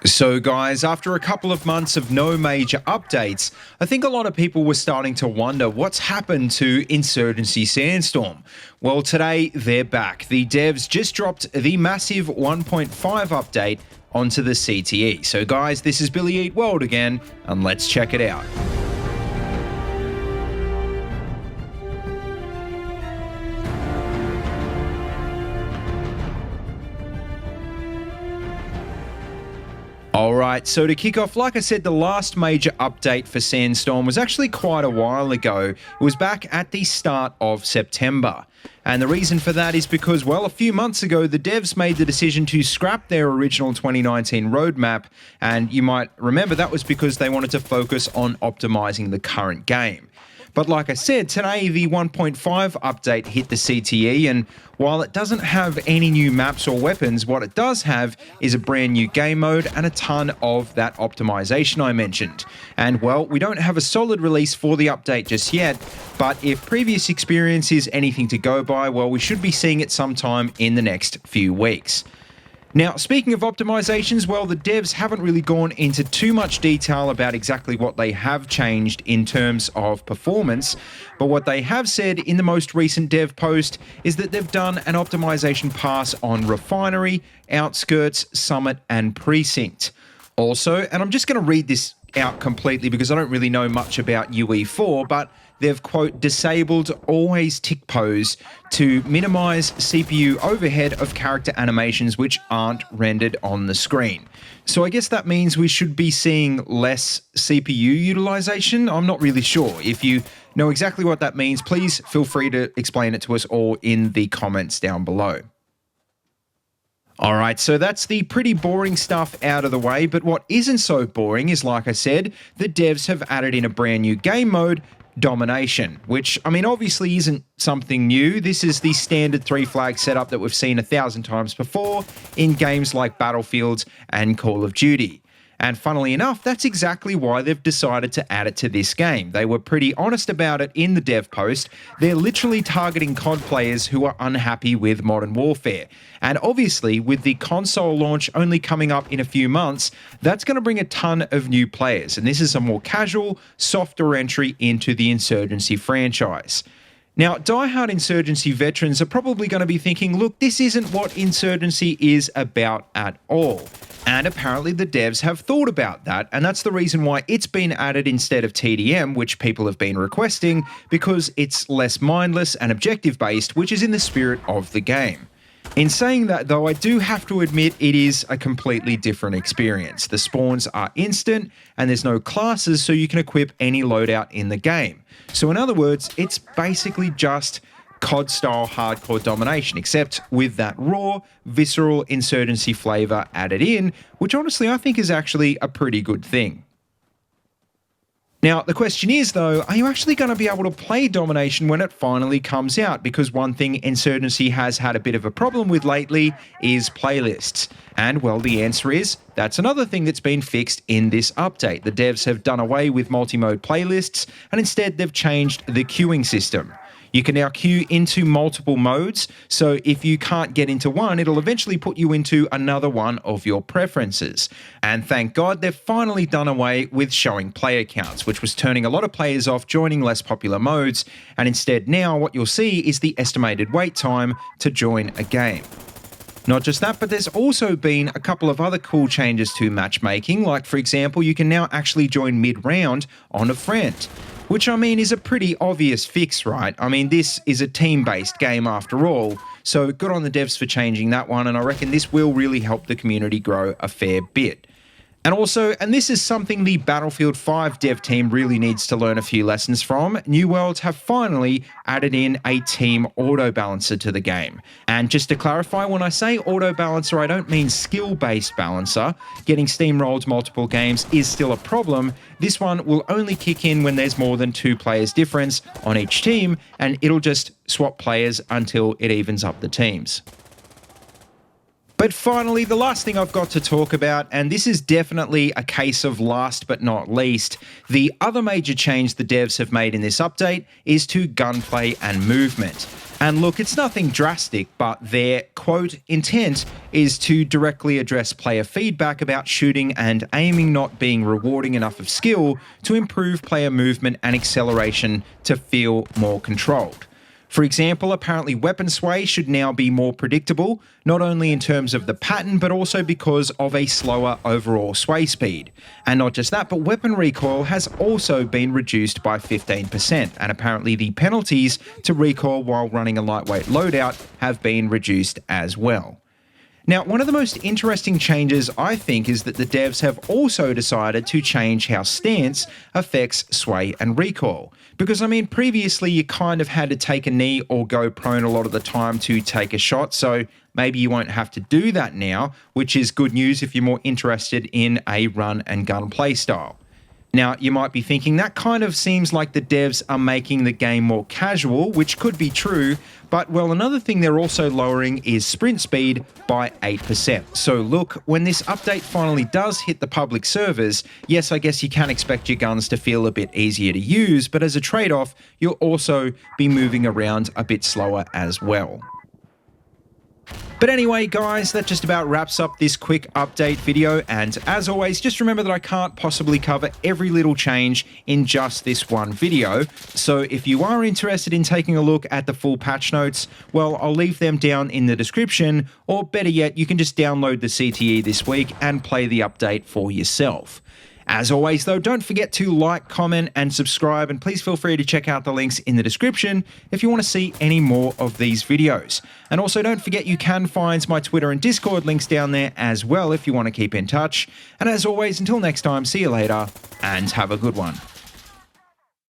So guys, after a couple of months of no major updates, I think a lot of people were starting to wonder what's happened to Insurgency Sandstorm. Well, today they're back. The devs just dropped the massive 1.5 update onto the CTE. So guys, this is BillyEatWorld again, and let's check it out. Alright, so to kick off, like I said, the last major update for Sandstorm was actually quite a while ago. It was back at the start of September. And the reason for that is because, well, a few months ago, the devs made the decision to scrap their original 2019 roadmap. And you might remember that was because they wanted to focus on optimizing the current game. But like I said, today the 1.5 update hit the CTE, and while it doesn't have any new maps or weapons, what it does have is a brand new game mode and a ton of that optimization I mentioned. And well, we don't have a solid release for the update just yet, but if previous experience is anything to go by, well, we should be seeing it sometime in the next few weeks. Now, speaking of optimizations, well, the devs haven't really gone into too much detail about exactly what they have changed in terms of performance, but what they have said in the most recent dev post is that they've done an optimization pass on Refinery, Outskirts, Summit, and Precinct. Also, and I'm just going to read this out completely because I don't really know much about UE4, but they've, quote, disabled always tick pose to minimize CPU overhead of character animations which aren't rendered on the screen. So I guess that means we should be seeing less CPU utilization. I'm not really sure. If you know exactly what that means, please feel free to explain it to us all in the comments down below. Alright, so that's the pretty boring stuff out of the way, but what isn't so boring is, like I said, the devs have added in a brand new game mode, Domination, which, I mean, obviously isn't something new. This is the standard 3-flag setup that we've seen 1,000 times before in games like Battlefield and Call of Duty. And funnily enough, that's exactly why they've decided to add it to this game. They were pretty honest about it in the dev post. They're literally targeting COD players who are unhappy with Modern Warfare. And obviously, with the console launch only coming up in a few months, that's going to bring a ton of new players. And this is a more casual, softer entry into the Insurgency franchise. Now, die-hard Insurgency veterans are probably going to be thinking, look, this isn't what Insurgency is about at all. And apparently the devs have thought about that, and that's the reason why it's been added instead of TDM, which people have been requesting, because it's less mindless and objective-based, which is in the spirit of the game. In saying that, though, I do have to admit it is a completely different experience. The spawns are instant, and there's no classes, so you can equip any loadout in the game. So in other words, it's basically just COD-style hardcore domination, except with that raw, visceral Insurgency flavor added in, which honestly I think is actually a pretty good thing. Now, the question is, though, are you actually going to be able to play Domination when it finally comes out? Because one thing Insurgency has had a bit of a problem with lately is playlists. And, well, the answer is, that's another thing that's been fixed in this update. The devs have done away with multi-mode playlists, and instead they've changed the queuing system. You can now queue into multiple modes, so if you can't get into one, it'll eventually put you into another one of your preferences. And thank God they've finally done away with showing player counts, which was turning a lot of players off joining less popular modes, and instead now what you'll see is the estimated wait time to join a game. Not just that, but there's also been a couple of other cool changes to matchmaking, like for example, you can now actually join mid-round on a friend. Which, I mean, is a pretty obvious fix, right? I mean, this is a team-based game after all, so good on the devs for changing that one, and I reckon this will really help the community grow a fair bit. And also, and this is something the Battlefield 5 dev team really needs to learn a few lessons from, New Worlds have finally added in a team auto balancer to the game. And just to clarify, when I say auto balancer, I don't mean skill-based balancer. Getting steamrolled multiple games is still a problem. This one will only kick in when there's more than 2 players difference on each team, and it'll just swap players until it evens up the teams. But finally, the last thing I've got to talk about, and this is definitely a case of last but not least, the other major change the devs have made in this update is to gunplay and movement. And look, it's nothing drastic, but their, quote, intent is to directly address player feedback about shooting and aiming not being rewarding enough of skill to improve player movement and acceleration to feel more controlled. For example, apparently weapon sway should now be more predictable, not only in terms of the pattern, but also because of a slower overall sway speed. And not just that, but weapon recoil has also been reduced by 15%, and apparently the penalties to recoil while running a lightweight loadout have been reduced as well. Now, one of the most interesting changes, I think, is that the devs have also decided to change how stance affects sway and recoil. Because, I mean, previously you kind of had to take a knee or go prone a lot of the time to take a shot, so maybe you won't have to do that now, which is good news if you're more interested in a run and gun play style. Now, you might be thinking that kind of seems like the devs are making the game more casual, which could be true, but well, another thing they're also lowering is sprint speed by 8%. So look, when this update finally does hit the public servers, yes, I guess you can expect your guns to feel a bit easier to use, but as a trade-off, you'll also be moving around a bit slower as well. But anyway, guys, that just about wraps up this quick update video, and as always, just remember that I can't possibly cover every little change in just this one video, so if you are interested in taking a look at the full patch notes, well, I'll leave them down in the description, or better yet, you can just download the CTE this week and play the update for yourself. As always, though, don't forget to like, comment, and subscribe, and please feel free to check out the links in the description if you want to see any more of these videos. And also, don't forget you can find my Twitter and Discord links down there as well if you want to keep in touch. And as always, until next time, see you later, and have a good one.